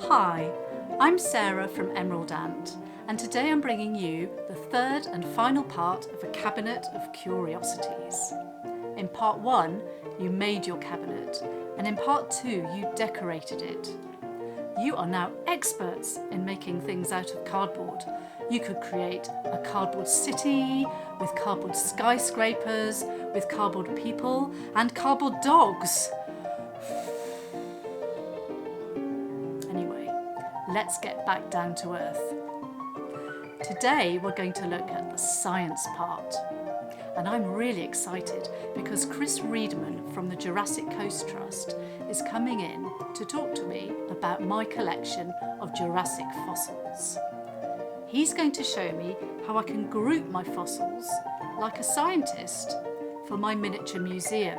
Hi, I'm Sarah from Emerald Ant, and today I'm bringing you the third and final part of A Cabinet of Curiosities. In part 1, you made your cabinet, and in part 2, you decorated it. You are now experts in making things out of cardboard. You could create a cardboard city, with cardboard skyscrapers, with cardboard people, and cardboard dogs. Anyway, let's get back down to earth. Today we're going to look at the science part. And I'm really excited because Chris Reedman from the Jurassic Coast Trust is coming in to talk to me about my collection of Jurassic fossils. He's going to show me how I can group my fossils like a scientist for my miniature museum.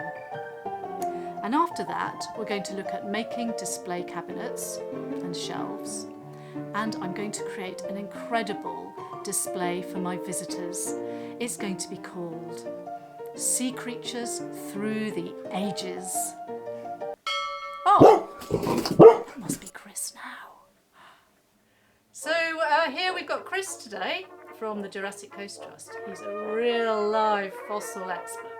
And after that, we're going to look at making display cabinets and shelves. And I'm going to create an incredible display for my visitors. It's going to be called Sea Creatures Through the Ages. Oh, that must be Chris now. So here we've got Chris today from the Jurassic Coast Trust. He's a real live fossil expert.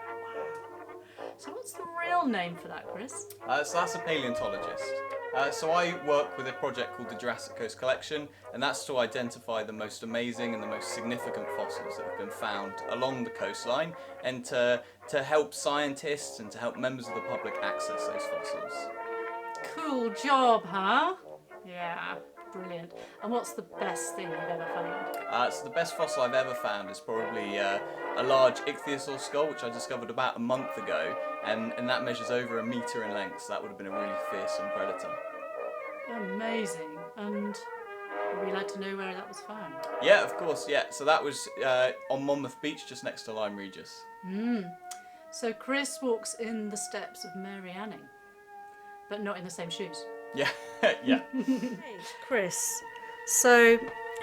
So what's the real name for that, Chris? So that's a paleontologist. So I work with a project called the Jurassic Coast Collection, and that's to identify the most amazing and the most significant fossils that have been found along the coastline, and to help scientists and to help members of the public access those fossils. Cool job, huh? Yeah, brilliant. And what's the best thing you've ever found? So the best fossil I've ever found is probably a large ichthyosaur skull, which I discovered about a month ago, and that measures over 1 metre in length, so that would have been a really fearsome predator. Amazing. And would we like to know where that was found? Yeah, of course, yeah. So that was on Monmouth Beach, just next to Lyme Regis. So Chris walks in the steps of Mary Anning, but not in the same shoes. Yeah, yeah. Hey, Chris. So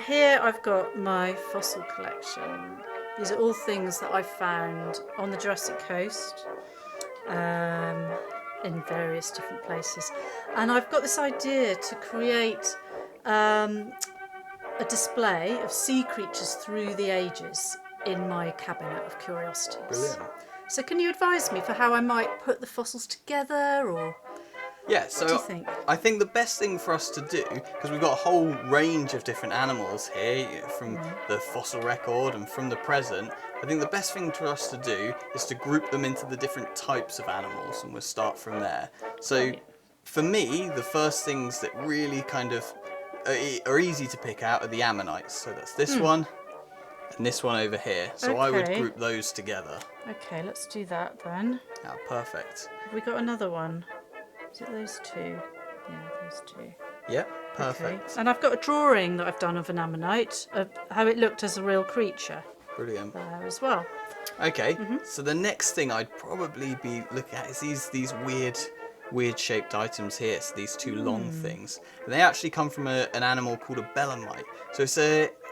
here I've got my fossil collection. These are all things that I've found on the Jurassic Coast, in various different places. And I've got this idea to create a display of sea creatures through the ages in my Cabinet of Curiosities. Brilliant. So can you advise me for how I might put the fossils together, or... Yeah, so What do you think? I think the best thing for us to do, because we've got a whole range of different animals here, from the fossil record and from the present, I think the best thing for us to do is to group them into the different types of animals, and we'll start from there. So for me, the first things that really kind of are easy to pick out are the ammonites. So that's this one and this one over here. So I would group those together. Okay, let's do that then. Oh, perfect. Have we got another one? Is it those two? Yeah, those two. Yep, perfect. Okay. And I've got a drawing that I've done of an ammonite, of how it looked as a real creature Brilliant. there as well. Okay, so the next thing I'd probably be looking at is these weird shaped items here, so these two long things. And they actually come from an animal called a belemnite. So it's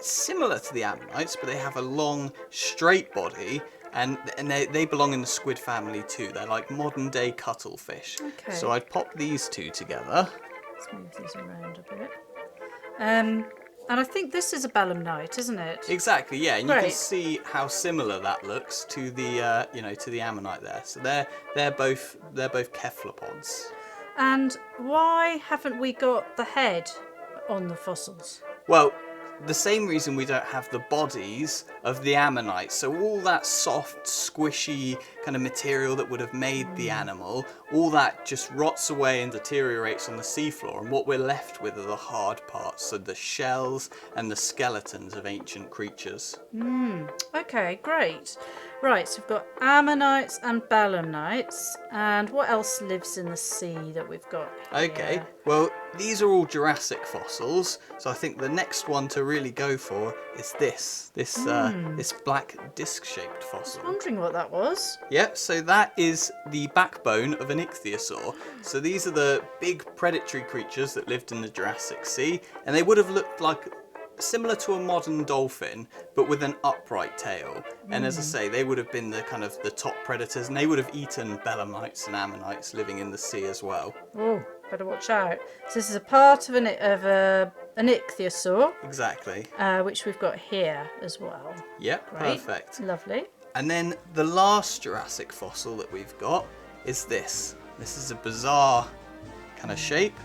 similar to the ammonites, but they have a long, straight body, and they belong in the squid family too. They're like modern day cuttlefish. Okay. So I'd pop these two together. Let's move these around a bit. And I think this is a belemnite, isn't it? Exactly, yeah, and you can Great. see how similar that looks to the to the ammonite there. So they're both cephalopods. And why haven't we got the head on the fossils? Well, the same reason we don't have the bodies of the ammonites. So all that soft, squishy kind of material that would have made the animal, all that just rots away and deteriorates on the seafloor, and what we're left with are the hard parts, so the shells and the skeletons of ancient creatures. Okay, great. Right, so we've got ammonites and belemnites, and what else lives in the sea that we've got here? Okay, well, these are all Jurassic fossils, so I think the next one to really go for is this black disc-shaped fossil. Wondering what that was. Yep, so that is the backbone of an ichthyosaur. So these are the big predatory creatures that lived in the Jurassic Sea, and they would have looked like similar to a modern dolphin, but with an upright tail. And as I say, they would have been the kind of the top predators, and they would have eaten belemnites and ammonites living in the sea as well. Oh, better watch out. So this is a part of an ichthyosaur, Exactly. which we've got here as well. Yep, Great. perfect. Lovely. And then the last Jurassic fossil that we've got is this. This is a bizarre kind of shape.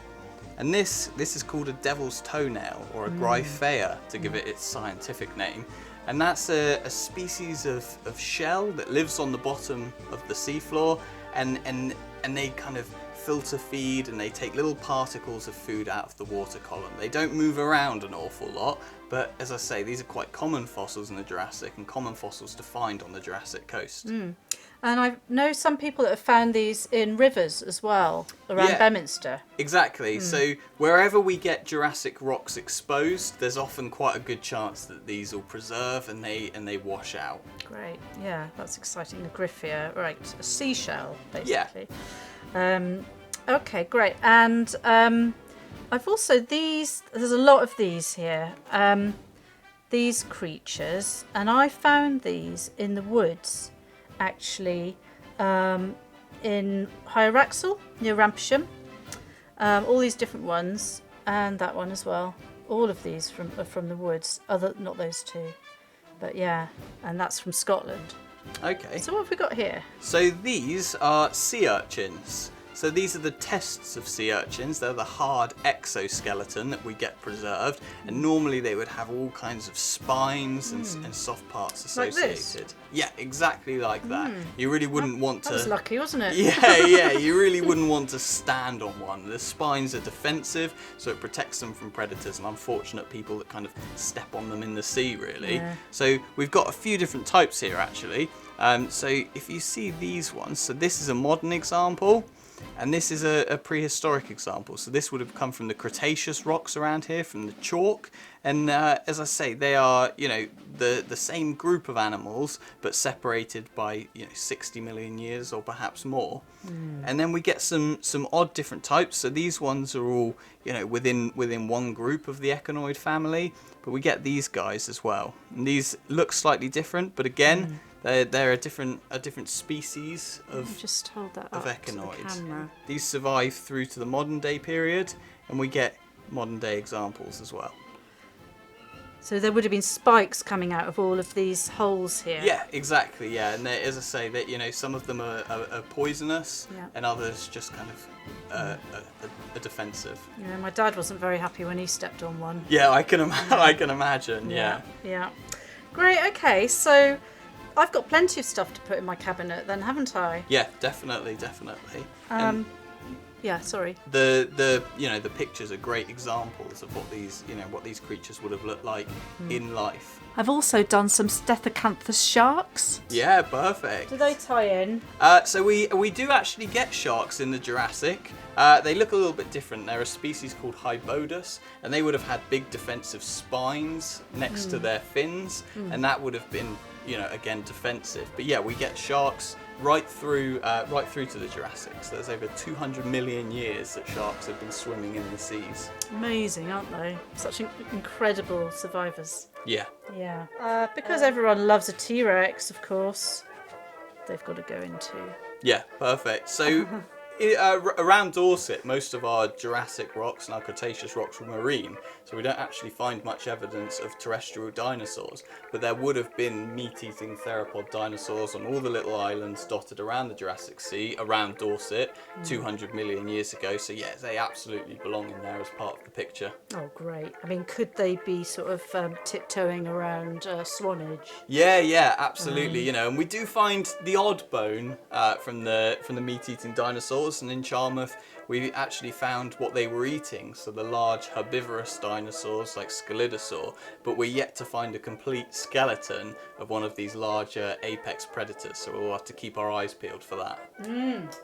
And this is called a devil's toenail, or a Gryphea, to give it its scientific name. And that's a species of shell that lives on the bottom of the seafloor, and they kind of filter feed, and they take little particles of food out of the water column. They don't move around an awful lot, but as I say, these are quite common fossils in the Jurassic and common fossils to find on the Jurassic coast. And I know some people that have found these in rivers as well, around Bedminster. Exactly. So wherever we get Jurassic rocks exposed, there's often quite a good chance that these will preserve and they wash out. Great. Yeah, that's exciting. A Gryphea, right? A seashell, basically. Yeah. Okay, great. And I've also there's a lot of these here. These creatures, and I found these in the woods. Actually, in Hyraxel near Rampisham, all these different ones, and that one as well. All of these are from the woods. Not those two, but yeah, and that's from Scotland. Okay. So what have we got here? So these are sea urchins. So these are the tests of sea urchins. They're the hard exoskeleton that we get preserved, and normally they would have all kinds of spines and soft parts associated. Like this? Yeah, exactly like that. You really wouldn't want to. That was lucky, wasn't it? Yeah, you really wouldn't want to stand on one. The spines are defensive, so it protects them from predators and unfortunate people that kind of step on them in the sea, really. Yeah. So we've got a few different types here, actually. So if you see these ones, so this is a modern example. And this is a prehistoric example. So this would have come from the Cretaceous rocks around here, from the chalk. And as I say, they are, the same group of animals, but separated by, 60 million years or perhaps more. And then we get some odd different types. So these ones are all, within one group of the echinoid family. But we get these guys as well. And these look slightly different, but again, they're a different species of Just hold that up echinoid. to the camera. These survive through to the modern day period, and we get modern day examples as well. So there would have been spikes coming out of all of these holes here. Yeah, exactly. Yeah, and as I say, that some of them are poisonous, and others just kind of are defensive. Yeah, my dad wasn't very happy when he stepped on one. Yeah, I can imagine. Yeah. Yeah. Great. Okay, so I've got plenty of stuff to put in my cabinet then, haven't I? Yeah, definitely. Yeah, sorry. The pictures are great examples of what these creatures would have looked like in life. I've also done some Stethecanthus sharks. Yeah, perfect. Do they tie in? So we do actually get sharks in the Jurassic. They look a little bit different. They're a species called Hybodus, and they would have had big defensive spines next to their fins, and that would have been, again, defensive. But yeah, we get sharks right through to the Jurassic. So there's over 200 million years that sharks have been swimming in the seas. Amazing, aren't they? Such incredible survivors. Yeah. Yeah. Because everyone loves a T-Rex, of course, they've got to go into. Yeah, perfect. So around Dorset, most of our Jurassic rocks and our Cretaceous rocks were marine, so we don't actually find much evidence of terrestrial dinosaurs, but there would have been meat-eating theropod dinosaurs on all the little islands dotted around the Jurassic Sea, around Dorset, 200 million years ago, so yeah, they absolutely belong in there as part of the picture. Oh, great. I mean, could they be sort of tiptoeing around Swanage? Yeah, absolutely. And we do find the odd bone from the meat-eating dinosaurs. And in Charmouth, we actually found what they were eating, so the large herbivorous dinosaurs like Scelidosaur, but we're yet to find a complete skeleton of one of these larger apex predators, so we'll have to keep our eyes peeled for that.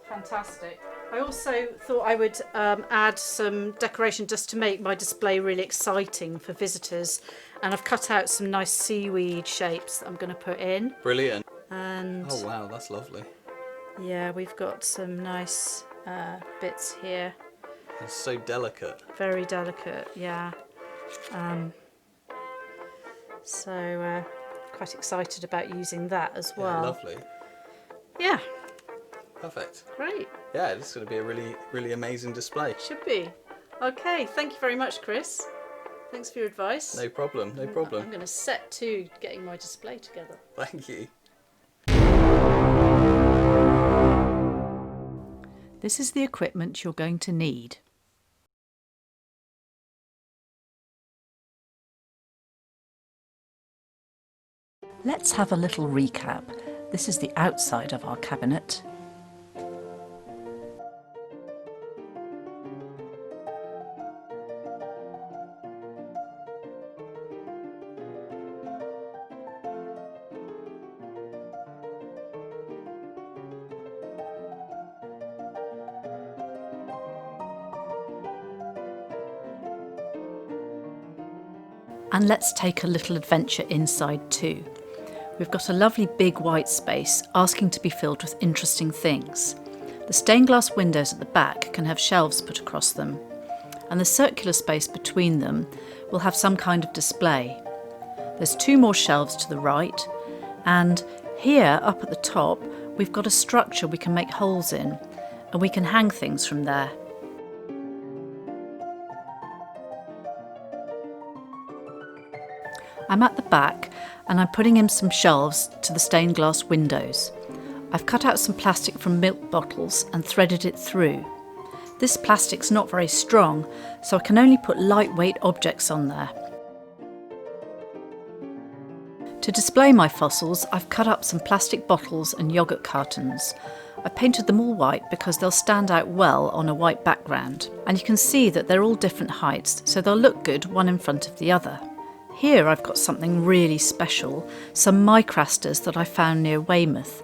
Fantastic. I also thought I would add some decoration just to make my display really exciting for visitors, and I've cut out some nice seaweed shapes that I'm going to put in. Brilliant. And oh wow, that's lovely. Yeah, we've got some nice bits here. It's so delicate. Very delicate, yeah. Quite excited about using that as well. Yeah, lovely. Yeah. Perfect. Great. Yeah, this is going to be a really, really amazing display. Should be. Okay, thank you very much, Chris. Thanks for your advice. No problem, no problem. I'm going to set to getting my display together. Thank you. This is the equipment you're going to need. Let's have a little recap. This is the outside of our cabinet. And let's take a little adventure inside too. We've got a lovely big white space asking to be filled with interesting things. The stained glass windows at the back can have shelves put across them, and the circular space between them will have some kind of display. There's 2 more shelves to the right, and here up at the top we've got a structure we can make holes in, and we can hang things from there. I'm at the back and I'm putting in some shelves to the stained glass windows. I've cut out some plastic from milk bottles and threaded it through. This plastic's not very strong, so I can only put lightweight objects on there. To display my fossils, I've cut up some plastic bottles and yoghurt cartons. I painted them all white because they'll stand out well on a white background, and you can see that they're all different heights, so they'll look good one in front of the other. Here I've got something really special, some micrasters that I found near Weymouth.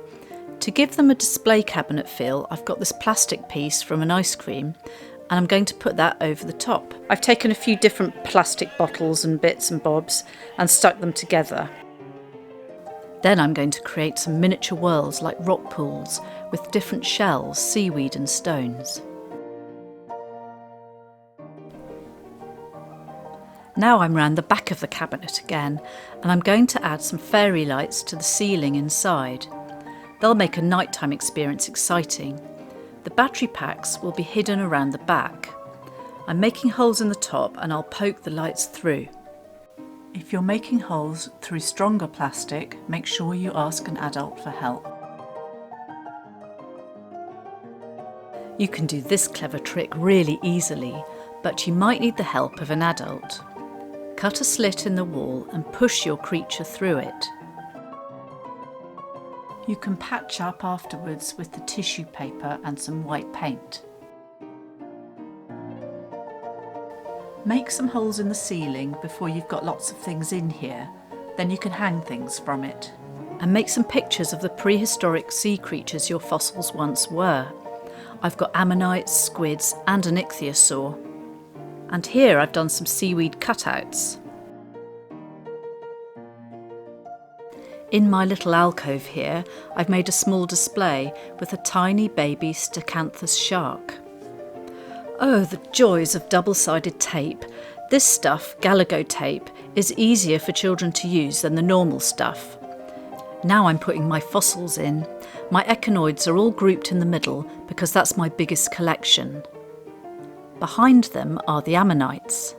To give them a display cabinet feel, I've got this plastic piece from an ice cream, and I'm going to put that over the top. I've taken a few different plastic bottles and bits and bobs and stuck them together. Then I'm going to create some miniature worlds like rock pools with different shells, seaweed and stones. Now I'm round the back of the cabinet again, and I'm going to add some fairy lights to the ceiling inside. They'll make a nighttime experience exciting. The battery packs will be hidden around the back. I'm making holes in the top and I'll poke the lights through. If you're making holes through stronger plastic, make sure you ask an adult for help. You can do this clever trick really easily, but you might need the help of an adult. Cut a slit in the wall and push your creature through it. You can patch up afterwards with the tissue paper and some white paint. Make some holes in the ceiling before you've got lots of things in here, then you can hang things from it. And make some pictures of the prehistoric sea creatures your fossils once were. I've got ammonites, squids and an ichthyosaur. And here I've done some seaweed cutouts. In my little alcove here, I've made a small display with a tiny baby Stachanthus shark. Oh, the joys of double-sided tape. This stuff, Galago tape, is easier for children to use than the normal stuff. Now I'm putting my fossils in. My echinoids are all grouped in the middle because that's my biggest collection. Behind them are the ammonites.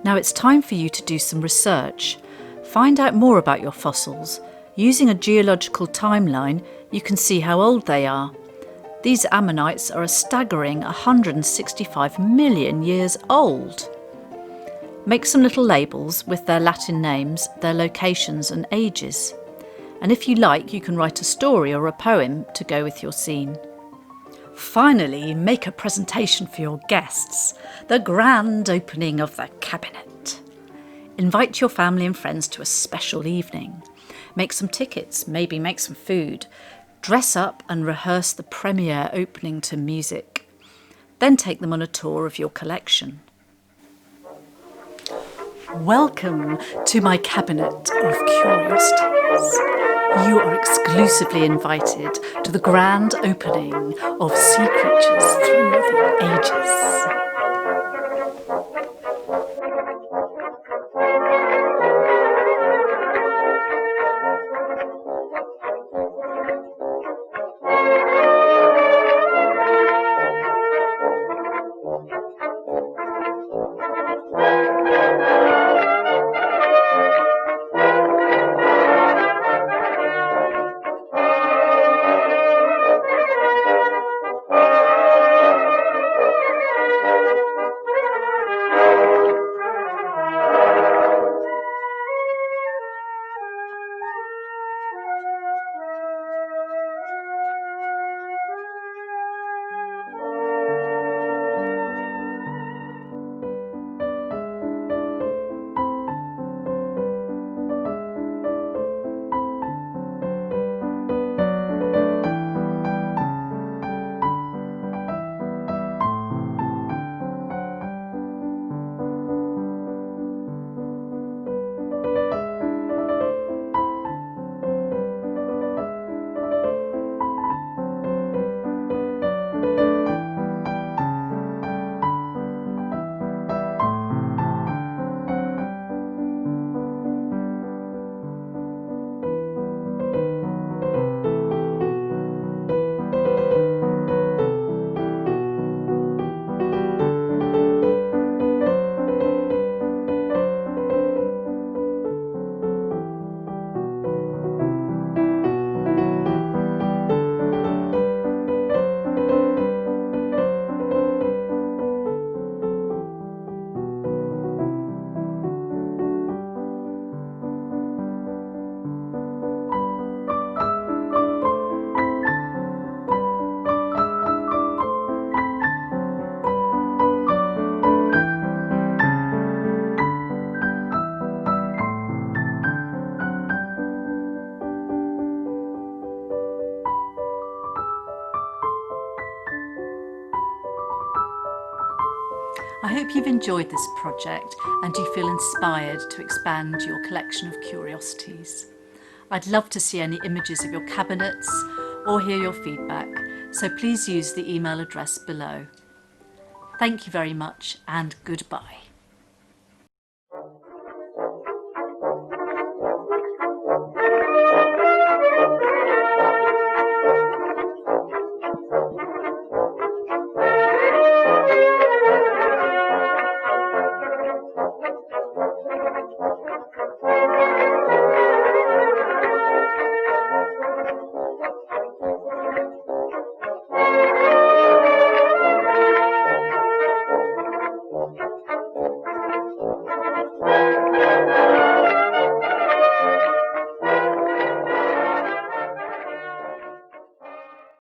Now it's time for you to do some research. Find out more about your fossils. Using a geological timeline, you can see how old they are. These ammonites are a staggering 165 million years old. Make some little labels with their Latin names, their locations and ages. And if you like, you can write a story or a poem to go with your scene. Finally, make a presentation for your guests, the grand opening of the cabinet. Invite your family and friends to a special evening. Make some tickets, maybe make some food. Dress up and rehearse the premiere opening to music. Then take them on a tour of your collection. Welcome to my cabinet of curiosities. You are exclusively invited to the grand opening of Sea Creatures Through the Ages. I hope you've enjoyed this project and you feel inspired to expand your collection of curiosities. I'd love to see any images of your cabinets or hear your feedback, so please use the email address below. Thank you very much and goodbye.